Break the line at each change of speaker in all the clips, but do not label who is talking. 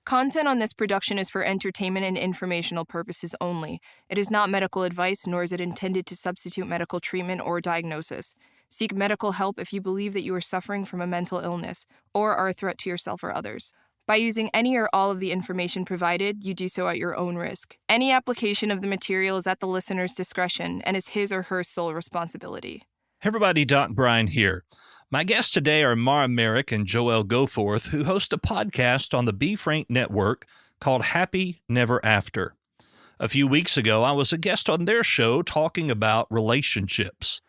Content on this production is for entertainment and informational purposes only. It is not medical advice, nor is it intended to substitute medical treatment or diagnosis. Seek medical help if you believe that you are suffering from a mental illness or are a threat to yourself or others. By using any or all of the information provided, you do so at your own risk. Any application of the material is at the listener's discretion and is his or her sole responsibility.
Hey everybody, Doc Brian here. My guests today are Marek and Joelle Goforth, who host a podcast on the Be Frank Network called Happy Never After. A few weeks ago, I was a guest on their show talking about relationships.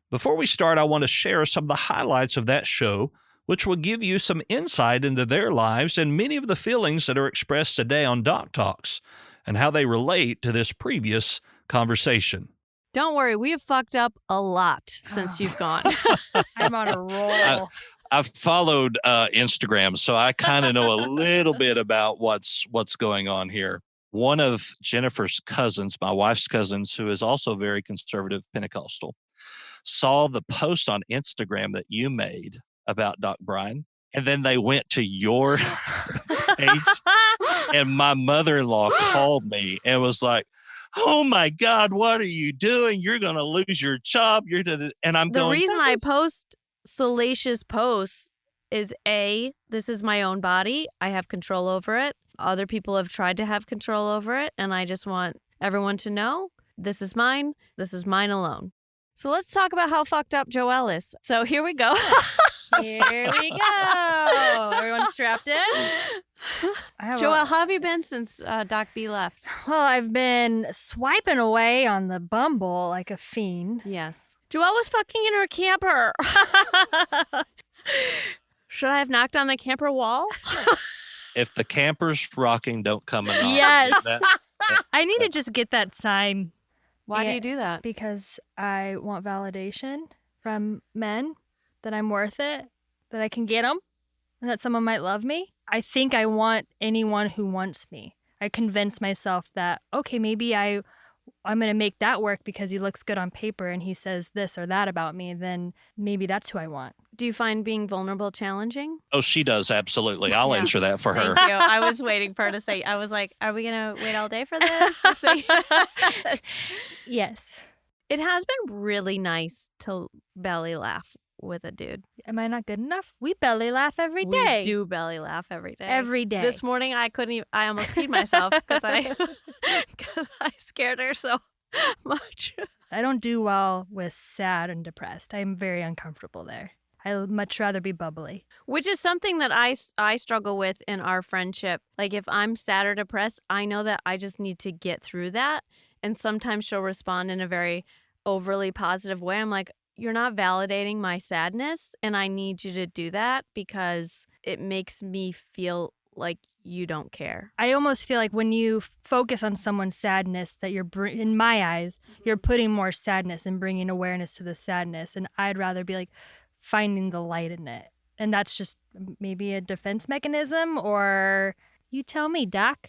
Before we start, I want to share some of the highlights of that show, which will give you some insight into their lives and many of the feelings that are expressed today on Doc Talks and how they relate to this previous conversation.
Don't worry, we have fucked up a lot since you've gone.
I'm on a roll.
I've followed Instagram, so I kind of know a little bit about what's going on here. One of Jennifer's cousins, my wife's cousins, who is also very conservative Pentecostal, saw the post on Instagram that you made about Doc Brian, and then they went to your page, and my mother-in-law called me and was like, "Oh my God, what are you doing? You're going to lose your job." And I'm going,
the reason I post salacious posts is this is my own body. I have control over it. Other people have tried to have control over it. And I just want everyone to know this is mine. This is mine alone. So let's talk about how fucked up Joelle is. So here we go.
Here we go. Everyone strapped in?
Joelle, how have you been since Doc B left?
Well, I've been swiping away on the Bumble like a fiend.
Yes. Joelle was fucking in her camper. Should I have knocked on the camper wall?
if the camper's rocking, don't come and knock.
Yes. I need to just get that sign.
Why do you do that?
Because I want validation from men that I'm worth it, that I can get them, and that someone might love me. I think I want anyone who wants me. I convince myself that, okay, maybe I'm going to make that work because he looks good on paper and he says this or that about me, then maybe that's who I want.
Do you find being vulnerable challenging?
Oh, she does, absolutely. I'll answer that for her.
Thank you. I was waiting for her to say, I was like, are we going to wait all day for this? To say
Yes.
It has been really nice to belly laugh with a dude.
Am I not good enough? We belly laugh every day.
We do belly laugh every day.
Every day.
This morning I almost peed myself because I scared her so much.
I don't do well with sad and depressed. I'm very uncomfortable there. I'd much rather be bubbly.
Which is something that I struggle with in our friendship. Like if I'm sad or depressed, I know that I just need to get through that. And sometimes she'll respond in a very overly positive way. I'm like, you're not validating my sadness, and I need you to do that because it makes me feel like you don't care.
I almost feel like when you focus on someone's sadness, that in my eyes, you're putting more sadness and bringing awareness to the sadness. And I'd rather be like finding the light in it. And that's just maybe a defense mechanism, or you tell me, Doc.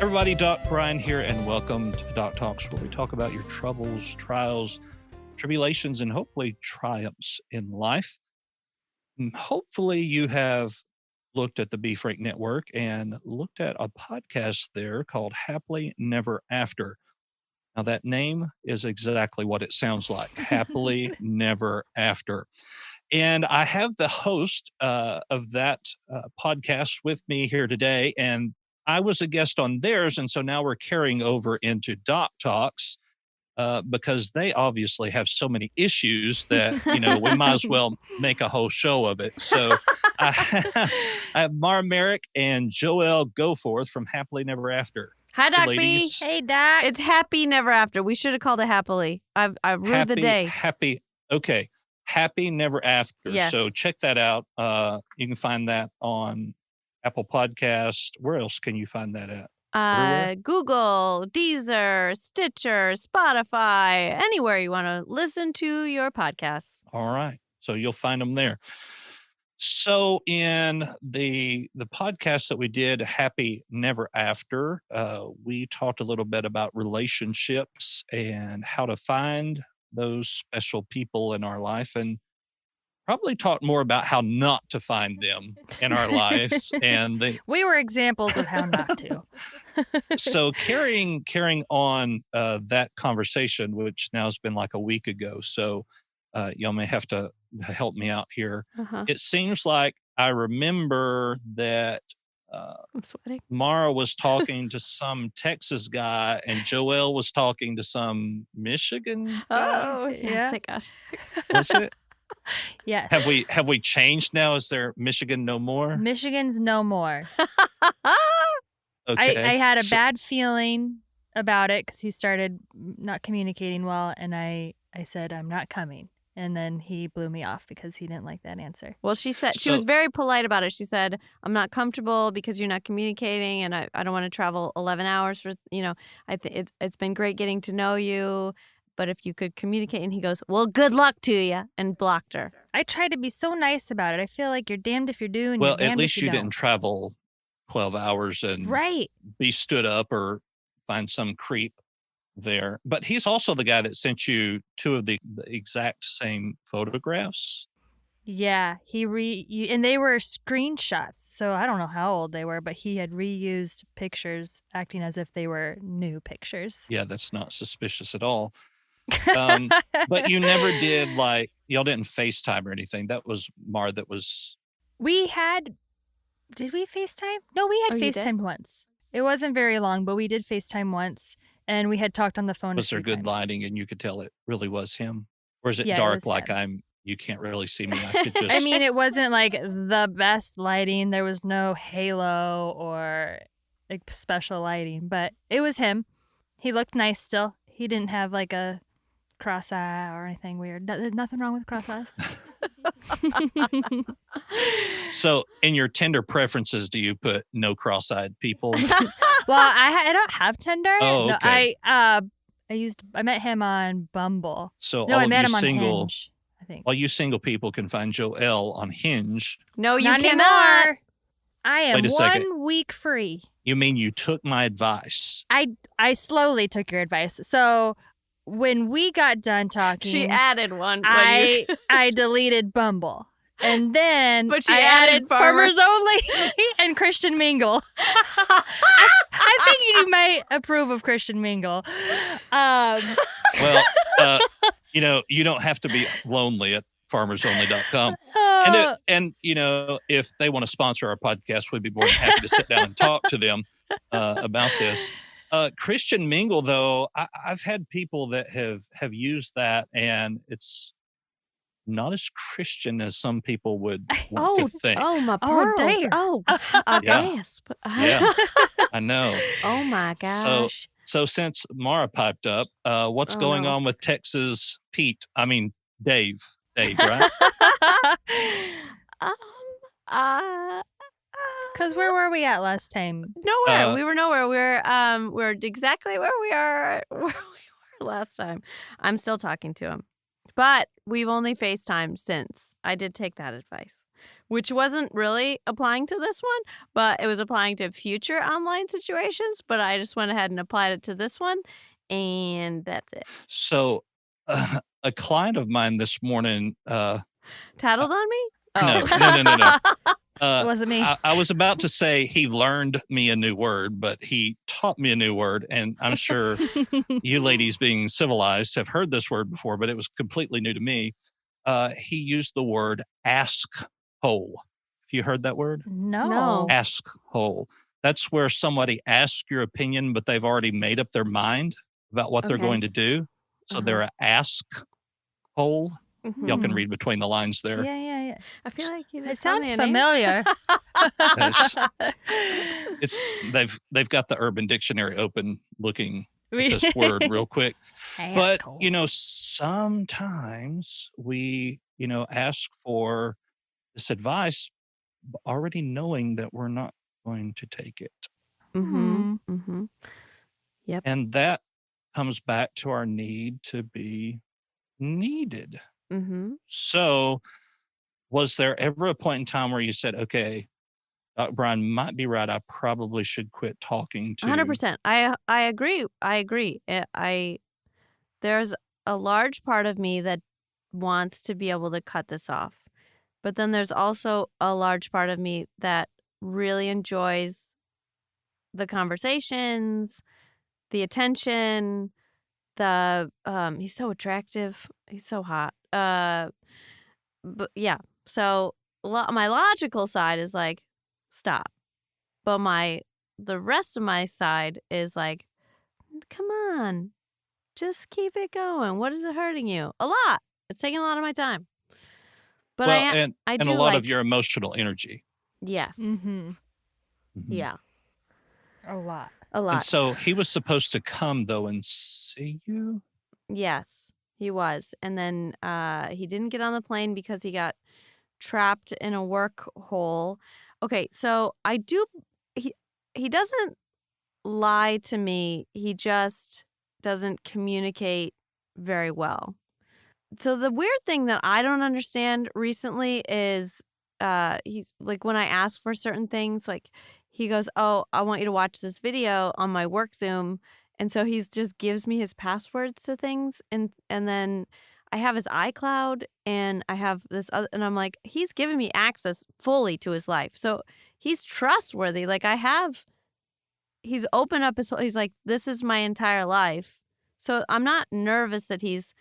Everybody, Doc Brian here, and welcome to Doc Talks, where we talk about your troubles, trials, tribulations, and hopefully triumphs in life. And hopefully you have looked at the Be Frank Network and looked at a podcast there called Happily Never After. Now, that name is exactly what it sounds like, Happily Never After. And I have the host of that podcast with me here today, and I was a guest on theirs, and so now we're carrying over into Doc Talks because they obviously have so many issues that, we might as well make a whole show of it. So I have Marek and Joelle Goforth from Happily Never After.
Hi, Doc B.
Ladies.
Hey, Doc.
It's Happy Never After. We should have called it Happily. I ruined the day.
Happy Never After.
Yes.
So check that out. You can find that on Apple Podcast. Where else can you find that at?
Google, Deezer, Stitcher, Spotify, anywhere you want to listen to your podcasts.
All right. So you'll find them there. So in the podcast that we did, Happy Never After, we talked a little bit about relationships and how to find those special people in our life and probably talk more about how not to find them in our lives. And
We were examples of how not to.
so carrying on that conversation, which now has been like a week ago. So y'all may have to help me out here.
Uh-huh.
It seems like I remember that
I'm sweating.
Mara was talking to some Texas guy and Joelle was talking to some Michigan guy.
Oh, yes,
Yeah.
thank God.
Was it?
Yes.
Have we changed now? Is there Michigan no more?
Michigan's no more.
Okay.
I had a
So-
bad feeling about it because he started not communicating well, and I said, I'm not coming. And then he blew me off because he didn't like that answer.
Well, she said she was very polite about it. She said, I'm not comfortable because you're not communicating and I don't want to travel 11 hours for, I think it's been great getting to know you, but if you could communicate. And he goes, well, good luck to you, and blocked her.
I tried to be so nice about it. I feel like you're damned if you're doing.
well,
you're damned
at least
if
you
don't.
didn't travel 12 hours and
Right.
be stood up or find some creep there. But he's also the guy that sent you two of the exact same photographs.
Yeah, and they were screenshots, so I don't know how old they were, but he had reused pictures, acting as if they were new pictures.
Yeah, that's not suspicious at all. But you never did y'all didn't FaceTime or anything. That was Mar that was.
Did we FaceTime? No, we had
Oh, you did?
FaceTimed once. It wasn't very long, but we did FaceTime once, and we had talked on the phone.
Was
a
there
few
good
times.
lighting and you could tell it really was him? Or is it
Yeah, it
dark
was him.
you can't really see me? I could just.
I mean, it wasn't like the best lighting. There was no halo or like special lighting, but it was him. He looked nice still. He didn't have like a cross eye or anything weird. There's nothing wrong with cross eyes.
So in your Tinder preferences, do you put no cross-eyed people?
Well, I don't have Tinder.
Oh,
No,
okay.
I met him on Bumble.
So
No,
all
I
of
met
you
him on
single,
Hinge, I think.
all you single people can find Joelle on Hinge.
No, you
Not
cannot.
anymore. I am
Wait a second.
1 week free.
You mean you took my advice?
I slowly took your advice. So when we got done talking,
She added one.
I deleted Bumble. And then
But she
I
added
Farmers Only and Christian Mingle. I think you might approve of Christian Mingle.
Well, you don't have to be lonely at farmersonly.com. And if they want to sponsor our podcast, we'd be more than happy to sit down and talk to them about this. Christian Mingle, though, I've had people that have used that, and it's not as Christian as some people would want to think.
Oh, my
Oh,
pearls.
dear.
Oh,
Yeah.
gasp.
Yeah, I know.
Oh, my gosh.
So since Mara piped up, what's
Oh,
going
no.
on with Texas Pete? I mean, Dave, right?
Because where were we at last time?
Nowhere. We were nowhere. We're exactly where we were last time. I'm still talking to him. But we've only FaceTimed since. I did take that advice, which wasn't really applying to this one, but it was applying to future online situations. But I just went ahead and applied it to this one, and that's it.
So a client of mine this morning,
Tattled on me?
no.
It wasn't me.
I was about to say he learned me a new word, but he taught me a new word. And I'm sure you ladies being civilized have heard this word before, but it was completely new to me. He used the word ask hole. Have you heard that word?
No.
Ask hole. That's where somebody asks your opinion, but they've already made up their mind about what they're
Okay.
going to do. So
Uh-huh.
they're a ask hole.
Mhm.
Y'all can read between the lines there.
Yeah.
I feel like you
It
just told
sounds
me a name.
familiar.
They've got the Urban Dictionary open looking at this
This
word real quick. But,
Asshole.
sometimes we, ask for this advice already knowing that we're not going to take it.
Mm-hmm. Mm-hmm. Yep.
And that comes back to our need to be needed.
Mm-hmm.
So was there ever a point in time where you said, okay, Brian might be right. I probably should quit talking to
100%. I agree. There's a large part of me that wants to be able to cut this off. But then there's also a large part of me that really enjoys the conversations, the attention, he's so attractive. He's so hot. But yeah. So my logical side is like, stop. But the rest of my side is like, come on, just keep it going. What is it hurting you? A lot. It's taking a lot of my time. But
Well,
I
and
do
a lot of
like,
your emotional energy.
yes.
Mm-hmm.
Mhm.
Yeah.
A lot.
A
And
lot.
so he was supposed to come though and see you.
Yes, he was. And then he didn't get on the plane because he got trapped in a work hole. Okay, so he doesn't lie to me. He just doesn't communicate very well. So the weird thing that I don't understand recently is he's like when I ask for certain things, like he goes, "Oh, I want you to watch this video on my work Zoom." And so he's just gives me his passwords to things and then I have his iCloud and I have this other and I'm like, he's giving me access fully to his life. So he's trustworthy. Like he's opened up he's like, this is my entire life. So I'm not nervous that he's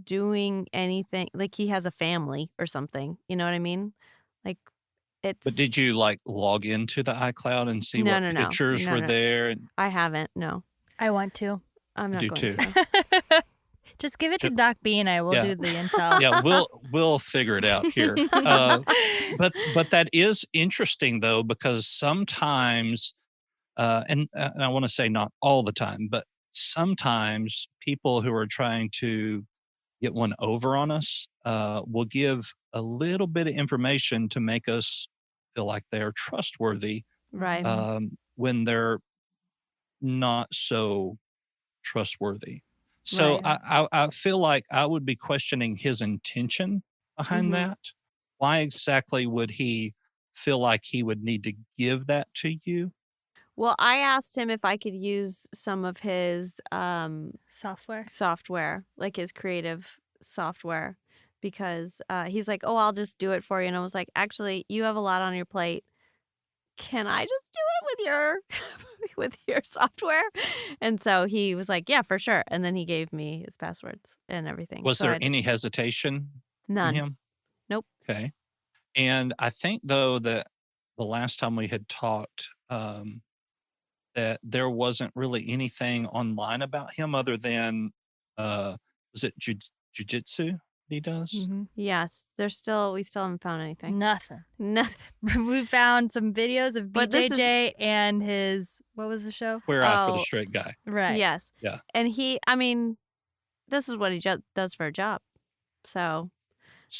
doing anything like he has a family or something. You know what I mean? Like
But
it's
did you like log into the iCloud and see
no,
what
no, no,
pictures
no,
were
no.
there? And
I haven't. No,
I want to.
I'm
I
not
do
going
too.
to.
Just give it to
Ju-
Doc B and I will
Yeah.
do the intel.
Yeah, we'll figure it out here. But that is interesting though, because sometimes, and I want to say not all the time, but sometimes people who are trying to get one over on us will give a little bit of information to make us feel like they're trustworthy
Right.
when they're not so trustworthy. So
Right.
I feel like I would be questioning his intention behind
Mhm.
that. Why exactly would he feel like he would need to give that to you?
Well, I asked him if I could use some of his
Software.
software, like his creative software, because he's like, "Oh, I'll just do it for you." And I was like, "Actually, you have a lot on your plate. Can I just do it with your with your software?" And so he was like, "Yeah, for sure." And then he gave me his passwords and everything.
Was
So
there any hesitation from
none.
him?
Nope.
Okay. And I think though that the last time we had talked, that there wasn't really anything online about him other than, uh, was it jujitsu he does?
Mm-hmm.
Yes, we still haven't found anything.
Nothing.
Nothing.
We found some videos of
But this is-
BJJ and his what was the show?
Queer Eye for the
Oh.
Straight Guy.
Right.
Yes.
Yeah.
And this is what he does for a job. So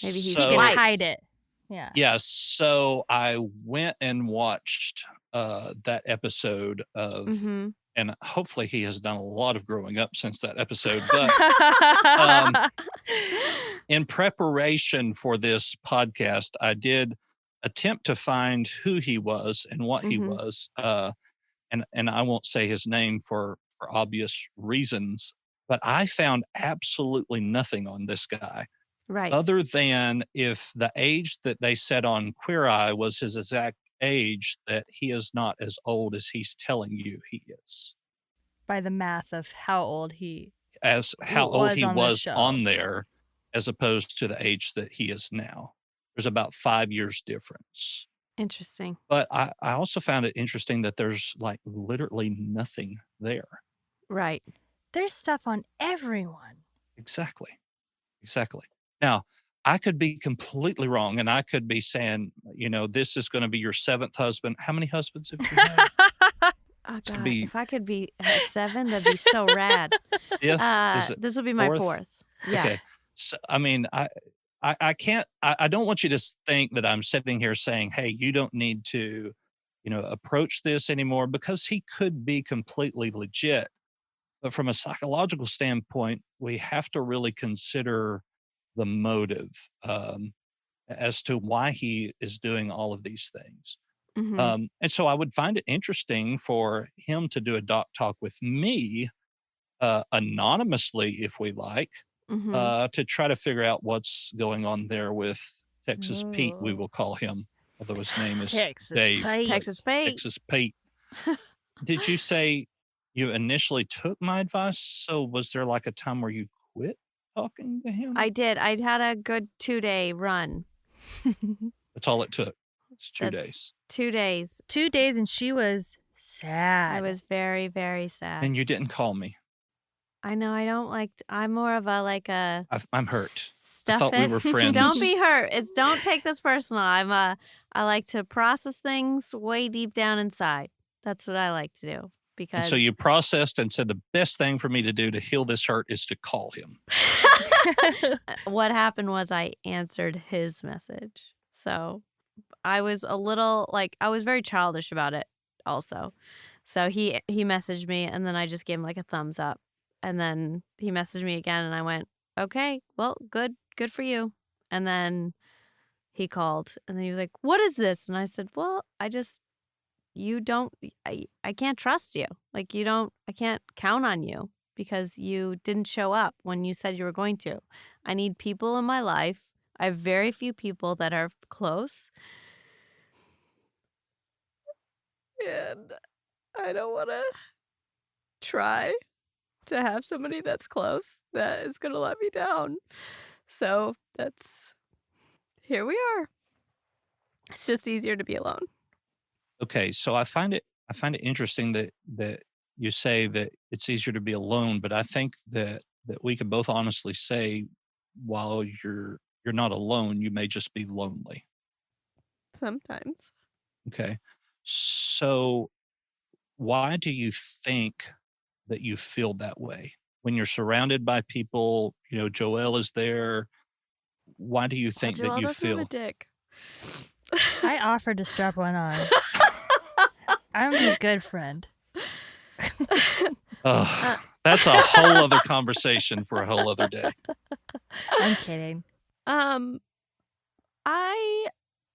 maybe he's
He can
white.
hide it. Yeah.
Yeah, so I went and watched that episode of,
Mhm.
and hopefully he has done a lot of growing up since that episode. But in preparation for this podcast, I did attempt to find who he was and what he
Mhm.
was. And I won't say his name for obvious reasons, but I found absolutely nothing on this guy.
Right.
Other than if the age that they said on Queer Eye was his exact age, that he is not as old as he's telling you he is,
By the math of how old he
as how old
was
he
on the
was
show.
on there, as opposed to the age that he is now. There's about 5 years difference.
Interesting.
But I also found it interesting that there's like literally nothing there.
Right.
There's stuff on everyone.
Exactly. Exactly. Now, I could be completely wrong and I could be saying, this is going to be your 7th husband. How many husbands have you had?
Oh
To
God,
be-
if I could be at 7, that'd be so rad.
Fifth? Is it
This would be my 4th. Yeah.
Okay. So, I mean, I can't, I don't want you to think that I'm sitting here saying, hey, you don't need to, approach this anymore, because he could be completely legit. But from a psychological standpoint, we have to really consider the motive as to why he is doing all of these things.
Mhm.
And so I would find it interesting for him to do a doc talk with me anonymously if we like,
Mm-hmm.
to try to figure out what's going on there with Texas Pete, we
Oh.
will call him, although his name is
Texas
Dave.
Pete.
But
Texas Pete.
Texas Pete. Did you say you initially took my advice? So was there like a time where you quit talking to him?
I did. I had a good 2-day run.
That's all it took. It's 2
That's
days.
2 days.
2 days and she was sad.
I was very, very sad.
And you didn't call me.
I know I don't like. I'm more of a like a
I'm hurt. I
stuff
thought we
it.
were friends.
Don't be hurt. Don't take this personal. I like to process things way deep down inside. That's what I like to do
And
because
so you processed and said the best thing for me to do to heal this hurt is to call him.
what happened was I answered his message. So I was a little like I was very childish about it also. So he messaged me and then I just gave him like a thumbs up. And then he messaged me again and I went, "Okay, well, good for you." And then he called and then he was like, "What is this?" And I said, "Well, you don't I can't trust you. Like I can't count on you because you didn't show up when you said you were going to. I need people in my life. I have very few people that are close. And I don't want to try to have somebody that's close that is going to let me down. So here we are. It's just easier to be alone."
Okay, so I find it interesting that you say that it's easier to be alone, but I think that we can both honestly say while you're not alone, you may just be lonely.
Sometimes.
Okay. So why do you think that you feel that way? When you're surrounded by people, Joelle is there. Why do you think that
Joelle
you
doesn't have a
feel
dick.
I offered to strap one on. I'm a good friend.
Ugh, that's a whole other conversation for a whole other day.
I'm kidding.
I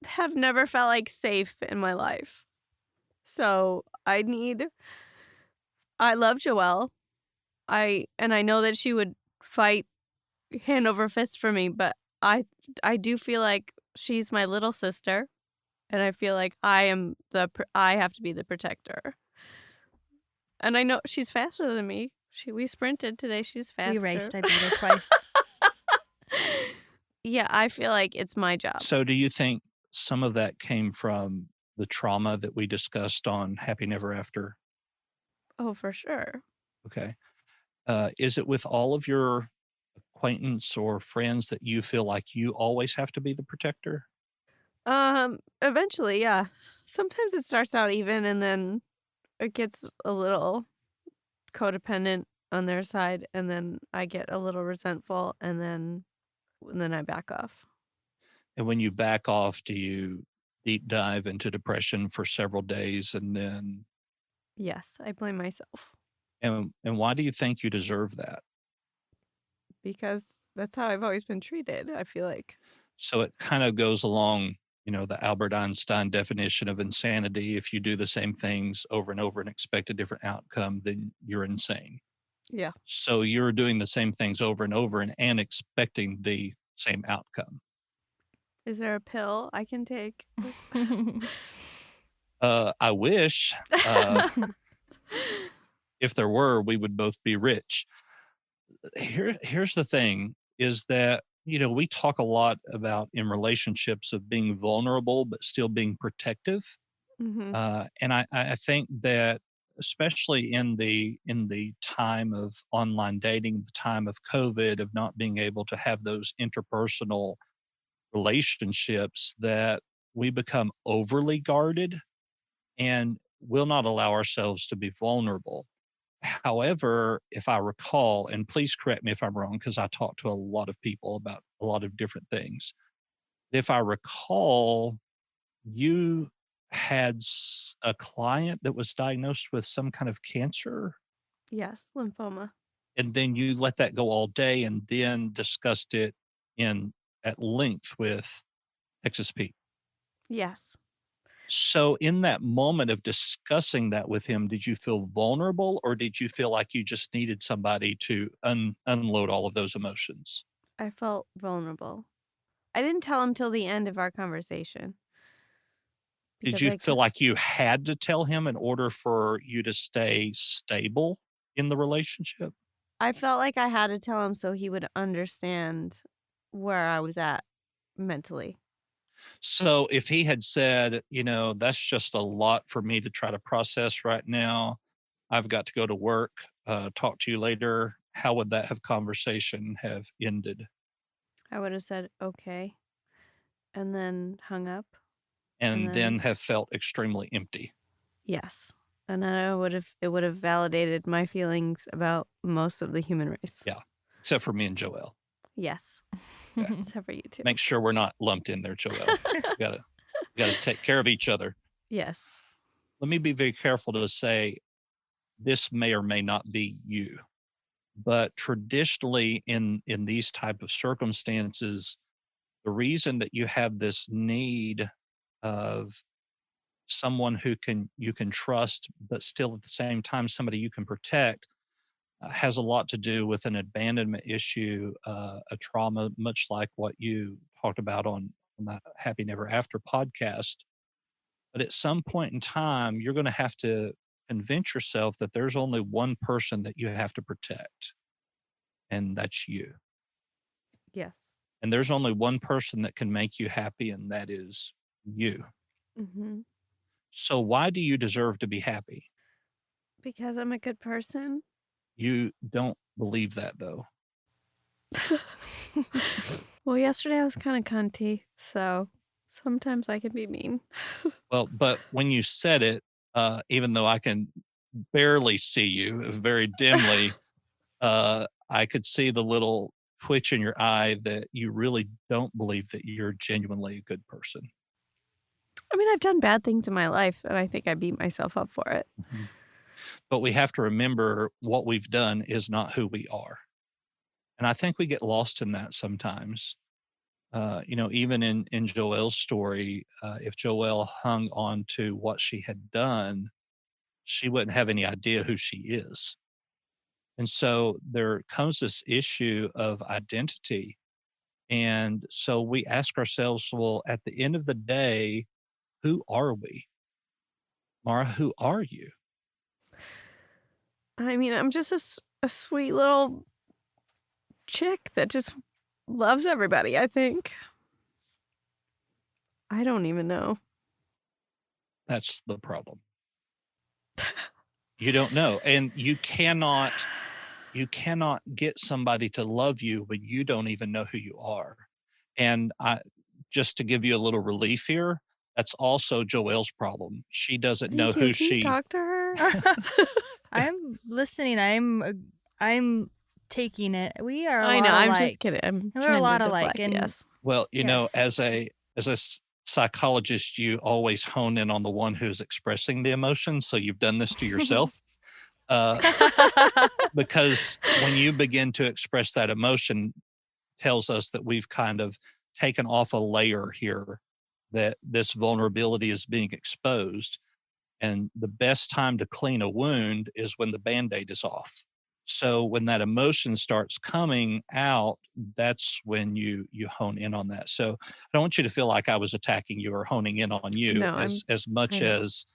have never felt like safe in my life. So I love Joelle. I know that she would fight hand over fist for me, but I do feel like she's my little sister and I feel like I have to be the protector. And I know she's faster than me. We sprinted today. She's faster.
We raced. I beat her twice.
Yeah, I feel like it's my job.
So do you think some of that came from the trauma that we discussed on Happy Never After?
Oh, for sure.
Okay. Is it with all of your acquaintance or friends that you feel like you always have to be the protector?
Eventually, yeah. Sometimes it starts out even and then it gets a little codependent on their side and then I get a little resentful and then I back off.
And when you back off, do you deep dive into depression for several days and then
Yes, I blame myself
and why do you think you deserve that?
because that's how I've always been treated, I feel like.
So it kind of goes along, the Albert Einstein definition of insanity. If you do the same things over and over and expect a different outcome, then you're insane.
Yeah.
So you're doing the same things over and over and expecting the same outcome.
Is there a pill I can take?
I wish if there were, we would both be rich. Here's the thing is that, we talk a lot about in relationships of being vulnerable, but still being protective.
Mm-hmm.
And I think that especially in the time of online dating, the time of COVID, of not being able to have those interpersonal relationships, that we become overly guarded and will not allow ourselves to be vulnerable. However, if I recall, and please correct me if I'm wrong, because I talk to a lot of people about a lot of different things. If I recall, you had a client that was diagnosed with some kind of cancer,
Yes, lymphoma.
and then you let that go all day and then discussed it in at length with Texas Pete.
Yes.
So in that moment of discussing that with him, did you feel vulnerable or did you feel like you just needed somebody to unload all of those emotions?
I felt vulnerable. I didn't tell him till the end of our conversation
Did
because
you
I
feel
could.
like you had to tell him in order for you to stay stable in the relationship?
I felt like I had to tell him so he would understand where I was at mentally.
So if he had said, that's just a lot for me to try to process right now. I've got to go to work. Talk to you later. How would that have conversation have ended?
I would have said okay and then hung up and
And then
then
have felt extremely empty.
yes. And then it would have validated my feelings about most of the human race.
Yeah. Except for me and Joelle.
Yes.
Okay.
Except for you too.
Make sure we're not lumped in there, Joelle. You gotta take care of each other.
Yes.
Let me be very careful to say this may or may not be you. But traditionally in these type of circumstances, the reason that you have this need of someone who you can trust, but still at the same time somebody you can protect, has a lot to do with an abandonment issue, a trauma, much like what you talked about on the Happy Never After podcast. But at some point in time, you're going to have to convince yourself that there's only one person that you have to protect, and that's you.
Yes.
And there's only one person that can make you happy, and that is you.
Mhm.
So why do you deserve to be happy?
Because I'm a good person.
You don't believe that though.
Well, yesterday I was kind of cunty, so sometimes I can be mean.
Well, but when you said it, even though I can barely see you very dimly, I could see the little twitch in your eye that you really don't believe that you're genuinely a good person.
I mean, I've done bad things in my life, and I think I beat myself up for it.
Mhm. But we have to remember what we've done is not who we are. And I think we get lost in that sometimes. Even in Joelle's story, if Joelle hung on to what she had done, she wouldn't have any idea who she is. And so there comes this issue of identity. And so we ask ourselves, well, at the end of the day, who are we? Mara, who are you?
I mean, I'm just a sweet little chick that just loves everybody, I think. I don't even know.
That's the problem. You don't know. And you cannot get somebody to love you when you don't even know who you are. And just to give you a little relief here, that's also Joelle's problem. She doesn't know
Thank you.
who
Can you
she
talk to her?
I'm listening. I'm taking it. We are a
I know.
lot
I'm just
alike.
kidding. I'm
We're a
trying to
lot alike,
deflect.
and
Yes.
well,
yes.
as a psychologist, you always hone in on the one who's expressing the emotion. So you've done this to yourself. Uh, because when you begin to express that emotion, tells us that we've kind of taken off a layer here, that this vulnerability is being exposed. And the best time to clean a wound is when the band-aid is off. So when that emotion starts coming out, that's when you hone in on that. So I don't want you to feel like I was attacking you or honing in on you
No,
as much
I know.
as,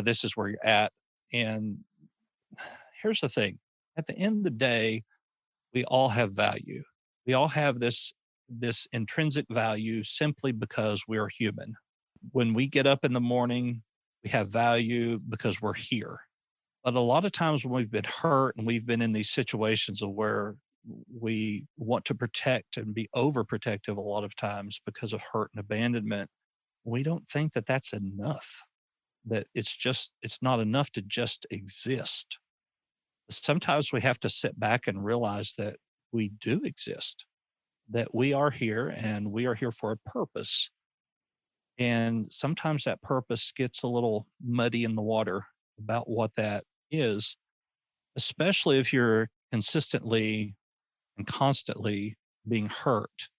this is where you're at. And here's the thing. At the end of the day, we all have value. We all have this intrinsic value simply because we're human. When we get up in the morning, we have value because we're here. But a lot of times when we've been hurt and we've been in these situations of where we want to protect and be overprotective a lot of times because of hurt and abandonment, we don't think that that's enough. That it's not enough to just exist. Sometimes we have to sit back and realize that we do exist, that we are here and we are here for a purpose. And sometimes that purpose gets a little muddy in the water about what that is, especially if you're consistently and constantly being hurt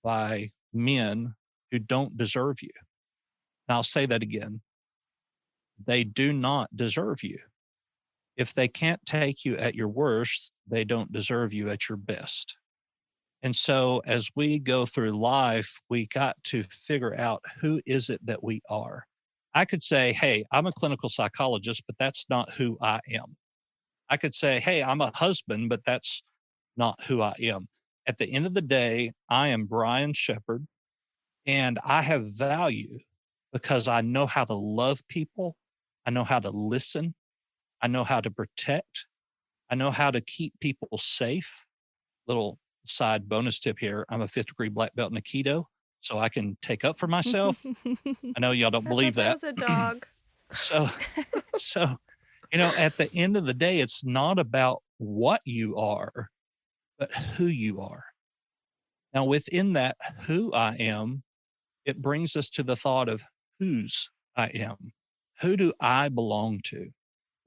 by men who don't deserve you. And I'll say that again. They do not deserve you. If they can't take you at your worst, they don't deserve you at your best. And so as we go through life, we got to figure out who is it that we are. I could say, hey, I'm a clinical psychologist, but that's not who I am. I could say, hey, I'm a husband, but that's not who I am. At the end of the day, I am Brian Shepherd, and I have value because I know how to love people. I know how to listen. I know how to protect. I know how to keep people safe. Little side bonus tip here. I'm a 5th degree black belt in Aikido, so I can take up for myself. I know y'all don't
I
believe
thought that
that.
was a dog.
So, so, at the end of the day, it's not about what you are, but who you are. Now, within that, who I am, it brings us to the thought of whose I am. Who do I belong to?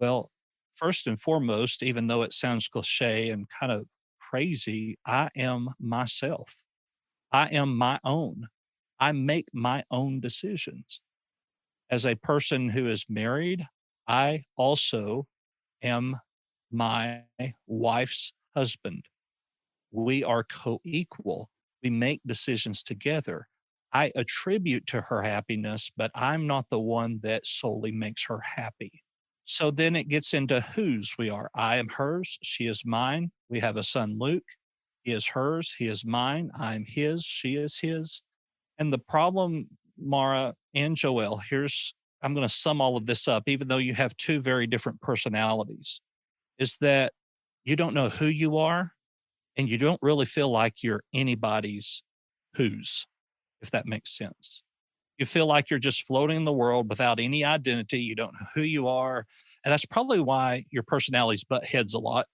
Well, first and foremost, even though it sounds cliche and kind of crazy, I am myself. I am my own. I make my own decisions. As a person who is married, I also am my wife's husband. We are co equal. We make decisions together. I attribute to her happiness, but I'm not the one that solely makes her happy. So then it gets into whose we are. I am hers. She is mine. We have a son, Luke. He is hers. He is mine. I'm his. She is his. And the problem, Mara and Joelle, I'm going to sum all of this up, even though you have two very different personalities, is that you don't know who you are and you don't really feel like you're anybody's whose, if that makes sense. You feel like you're just floating in the world without any identity. You don't know who you are. And that's probably why your personalities butt heads a lot,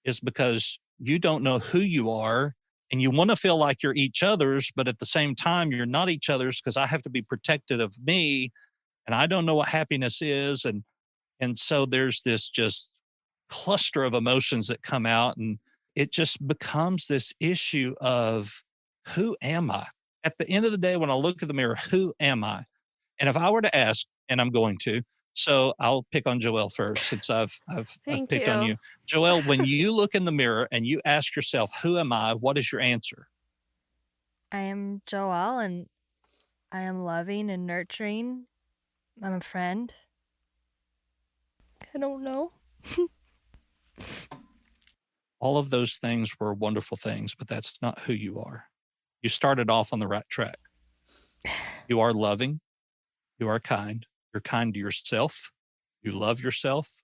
is because you don't know who you are and you want to feel like you're each other's, but at the same time, you're not each other's because I have to be protected of me and I don't know what happiness is. And so there's this just cluster of emotions that come out and it just becomes this issue of who am I? At the end of the day, when I look in the mirror, who am I? And if I were to ask, and I'm going to, so I'll pick on Joelle first since I've
Thank
picked on
you.
you. Joelle, when you look in the mirror and you ask yourself, who am I? What is your answer?
I am Joelle, and I am loving and nurturing. I'm a friend. I don't know.
All of those things were wonderful things, but that's not who you are. You started off on the right track. You are loving. You are kind. You're kind to yourself. You love yourself.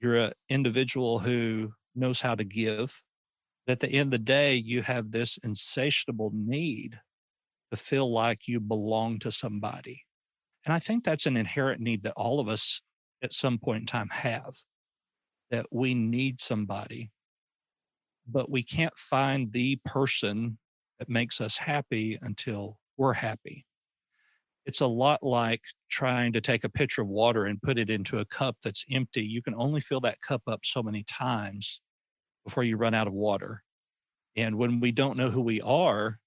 You're an individual who knows how to give. But at the end of the day, you have this insatiable need to feel like you belong to somebody. And I think that's an inherent need that all of us at some point in time have, that we need somebody, but we can't find the person that makes us happy until we're happy. It's a lot like trying to take a pitcher of water and put it into a cup that's empty. You can only fill that cup up so many times before you run out of water. And when we don't know who we are,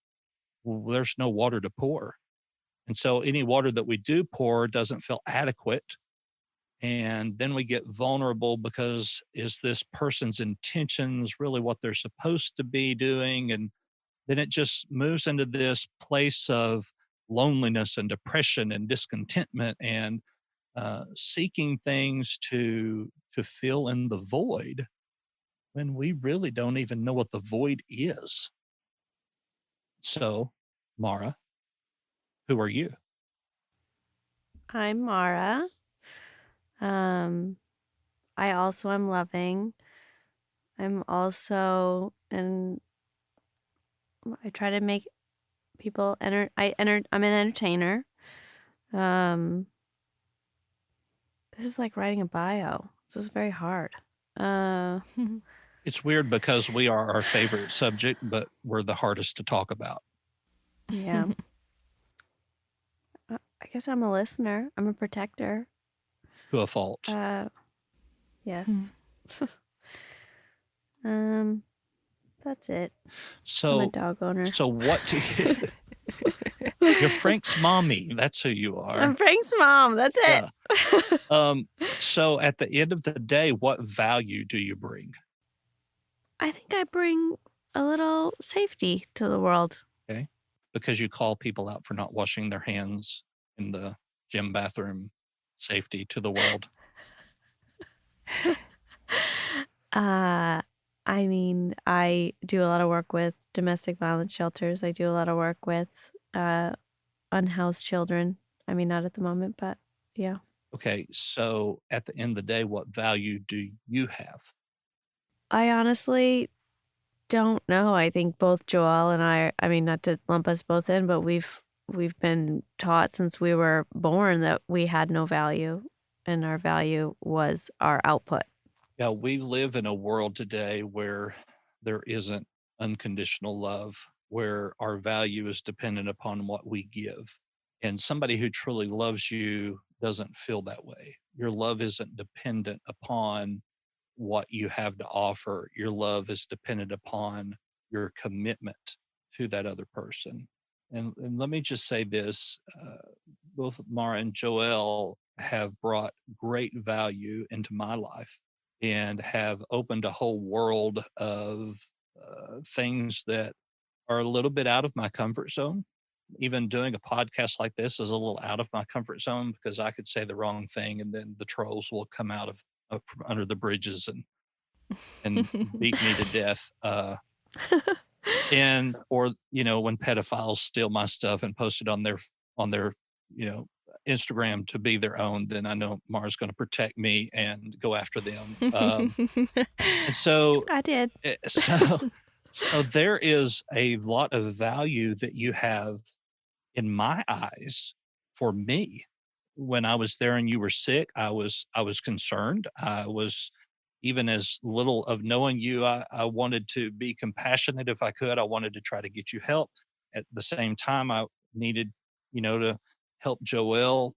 well, there's no water to pour. And so any water that we do pour doesn't feel adequate. And then we get vulnerable because is this person's intentions really what they're supposed to be doing? And then it just moves into this place of loneliness and depression and discontentment and seeking things to fill in the void when we really don't even know what the void is. So, Mara, who are you?
I'm Mara. Um, I also am loving. I'm also and I try to make people I'm an entertainer. Um, this is like writing a bio. This is very hard. Uh,
It's weird because we are our favorite subject, but we're the hardest to talk about.
yeah. I guess I'm a listener. I'm a protector.
To a fault.
Yes. Um, that's it. I'm a
So,
dog owner.
so what do you, You're Frank's mommy. That's who you are.
I'm Frank's mom. That's it.
Yeah. So at the end of the day, what value do you bring?
I think I bring a little safety to the world.
Okay. Because you call people out for not washing their hands in the gym bathroom, safety to the world.
I mean, I do a lot of work with domestic violence shelters. I do a lot of work with unhoused children. I mean, not at the moment, but yeah.
Okay. So at the end of the day, what value do you have?
I honestly don't know. I think both Joelle and I mean, not to lump us both in, but we've been taught since we were born that we had no value, and our value was our output.
Yeah, we live in a world today where there isn't unconditional love, where our value is dependent upon what we give. And somebody who truly loves you doesn't feel that way. Your love isn't dependent upon what you have to offer. Your love is dependent upon your commitment to that other person. And let me just say this, both Mara and Joelle have brought great value into my life and have opened a whole world of things that are a little bit out of my comfort zone. Even doing a podcast like this is a little out of my comfort zone because I could say the wrong thing and then the trolls will come out of from under the bridges and beat me to death. And or when pedophiles steal my stuff and post it on their Instagram to be their own, then I know Mara's going to protect me and go after them. And so
I did.
so there is a lot of value that you have in my eyes for me. When I was there and you were sick, I was concerned. I was, even as little of knowing you, I wanted to be compassionate if I could. I wanted to try to get you help. At the same time, I needed, to help Joelle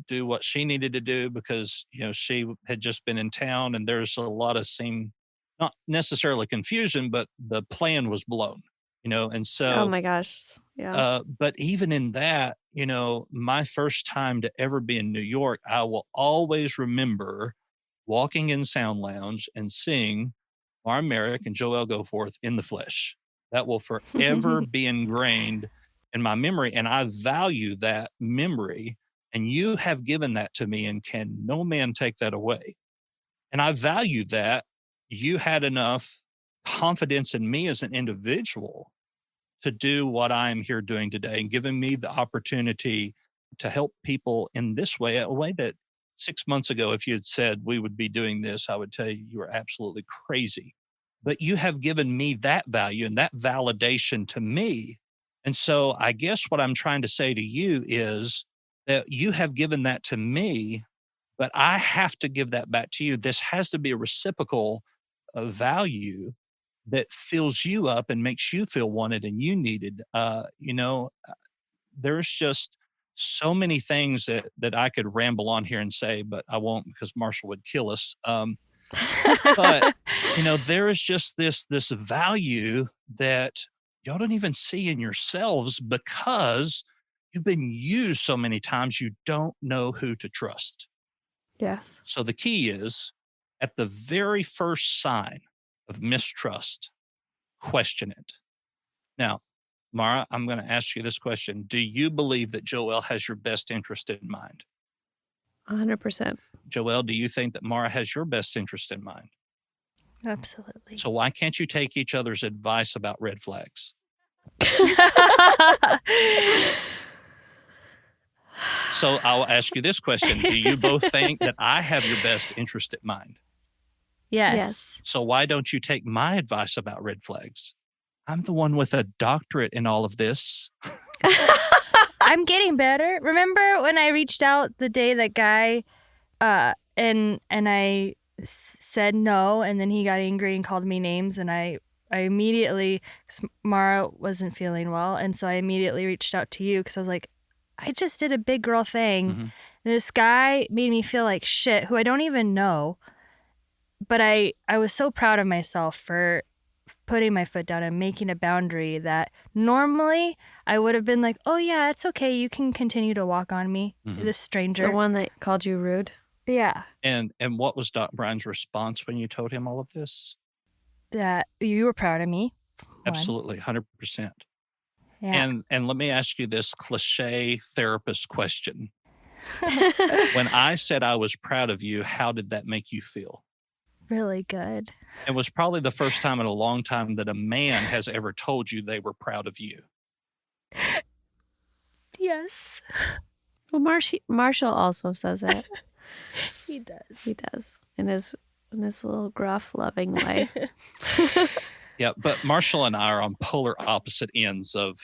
do what she needed to do because, she had just been in town and there's a lot of not necessarily confusion, but the plan was blown, and
Oh
so,
my gosh. Yeah.
but even in that, my first time to ever be in New York, I will always remember walking in Sound Lounge and seeing Marek and Joelle Goforth in the flesh. That will forever be ingrained in my memory. And I value that memory. And you have given that to me, and can no man take that away. And I value that you had enough confidence in me as an individual to do what I'm here doing today and giving me the opportunity to help people in this way, a way that 6 months ago, if you had said we would be doing this, I would tell you you were absolutely crazy. But you have given me that value and that validation to me. And so I guess what I'm trying to say to you is that you have given that to me, but I have to give that back to you. This has to be a reciprocal value that fills you up and makes you feel wanted and you needed. There's just so many things that I could ramble on here and say, but I won't because Marshall would kill us. But there is just this value that y'all don't even see in yourselves because you've been used so many times you don't know who to trust.
Yes.
So the key is, at the very first sign of mistrust, question it. Now, Mara, I'm going to ask you this question. Do you believe that Joelle has your best interest in mind?
100%.
Joelle, do you think that Mara has your best interest in mind?
Absolutely.
So why can't you take each other's advice about red flags? So I'll ask you this question. Do you both think that I have your best interest at mind?
Yes.
So why don't you take my advice about red flags? I'm the one with a doctorate in all of this.
I'm getting better. Remember when I reached out the day that guy and I said no, and then he got angry and called me names, and I immediately, 'cause Mara wasn't feeling well, and so I immediately reached out to you because I was like, I just did a big girl thing.
Mhm.
This guy made me feel like shit, who I don't even know, but I was so proud of myself for putting my foot down and making a boundary that normally I would have been like, oh yeah, it's okay. You can continue to walk on me, this stranger.
The one that called you rude.
Yeah.
And what was Doc Brian's response when you told him all of this?
That you were proud of me. One.
Absolutely, 100%.
Yeah.
And let me ask you this cliche therapist question. When I said I was proud of you, how did that make you feel?
Really good.
It was probably the first time in a long time that a man has ever told you they were proud of you.
Yes.
Well, Marshall also says it.
He does.
He does in his little gruff, loving way.
Yeah, but Marshall and I are on polar opposite ends of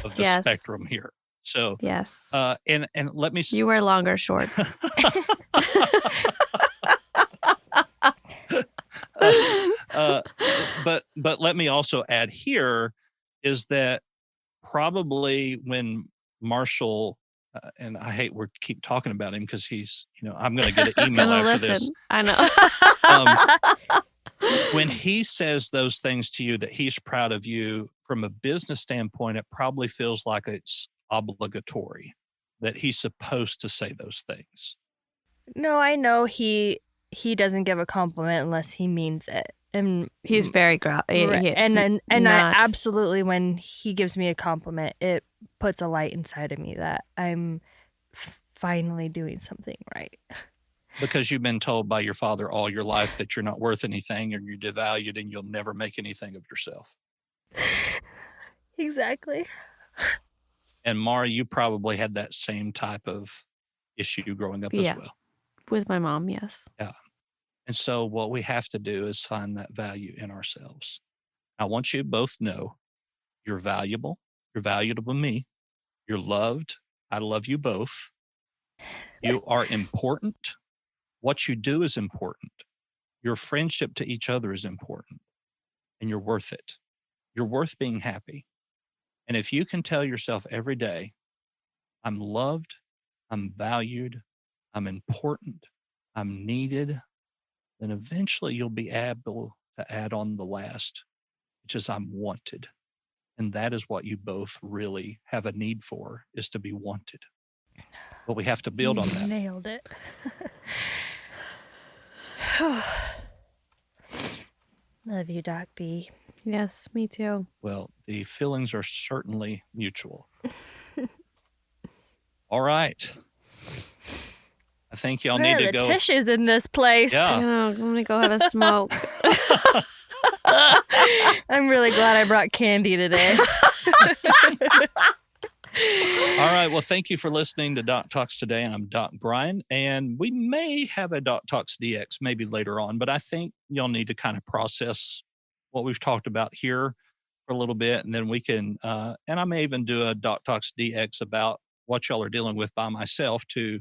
the
Yes.
spectrum here. So
Yes.
and let me.
You wear longer shorts.
But let me also add here is that probably when Marshall and I hate we keep talking about him because he's I'm going to get an email
Gonna
after
listen.
this.
I know.
When he says those things to you that he's proud of you from a business standpoint, it probably feels like it's obligatory that he's supposed to say those things.
No, I know he doesn't give a compliment unless he means it. And
He's very gruff.
and I absolutely, when he gives me a compliment, it puts a light inside of me that I'm finally doing something right.
Because you've been told by your father all your life that you're not worth anything and you're devalued and you'll never make anything of yourself.
Exactly.
And Mara, you probably had that same type of issue growing up as well.
With my mom, yes.
Yeah. And so what we have to do is find that value in ourselves. I want you to both know you're valuable. You're valuable to me. You're loved. I love you both. You are important. What you do is important. Your friendship to each other is important. And you're worth it. You're worth being happy. And if you can tell yourself every day, I'm loved, I'm valued, I'm important, I'm needed, then eventually you'll be able to add on the last, which is I'm wanted. And that is what you both really have a need for, is to be wanted. But we have to build on that.
Nailed it. Love you, Doc B.
Yes, me too.
Well, the feelings are certainly mutual. All right. I think y'all
Where
need
are
to
the
go.
tissues in this place?
Yeah.
I'm gonna go have a smoke.
I'm really glad I brought candy today.
All right. Well, thank you for listening to Doc Talks today. I'm Doc Brian, and we may have a Doc Talks DX maybe later on, but I think y'all need to kind of process what we've talked about here for a little bit, and then we can, and I may even do a Doc Talks DX about what y'all are dealing with by myself to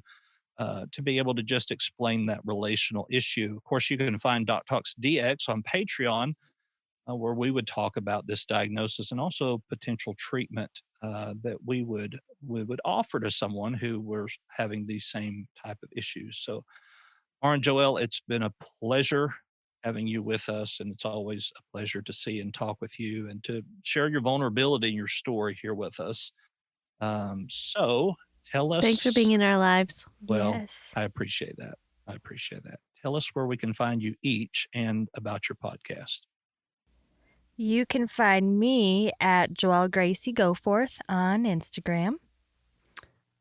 be able to just explain that relational issue. Of course, you can find Doc Talks DX on Patreon, where we would talk about this diagnosis and also potential treatment that we would offer to someone who were having these same type of issues. So, Mara and Joelle, it's been a pleasure having you with us, and it's always a pleasure to see and talk with you and to share your vulnerability and your story here with us. So tell us.
Thanks for being in our lives.
Well,
Yes.
I appreciate that. I appreciate that. Tell us where we can find you each and about your podcast.
You can find me at Joelle Gracie Goforth on Instagram.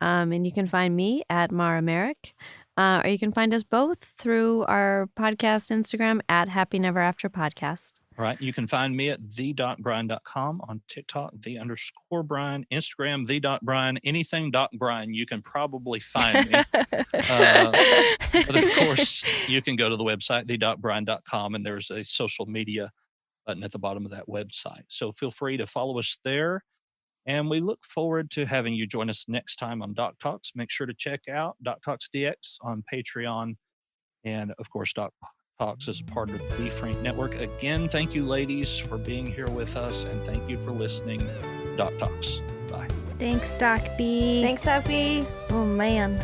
And you can find me at Marek. Or you can find us both through our podcast Instagram at Happy Never After Podcast.
All right. You can find me at the.brian.com, on TikTok, _Brian, Instagram, the.brian, anything Brian, you can probably find me. But of course, you can go to the website, the.brian.com, and there's a social media button at the bottom of that website. So feel free to follow us there. And we look forward to having you join us next time on Doc Talks. Make sure to check out Doc Talks DX on Patreon. And of course, Doc Talks is a part of the Frank Network. Again, thank you, ladies, for being here with us. And thank you for listening to Doc Talks. Bye.
Thanks, Doc B.
Thanks, Sophie.
Oh, man.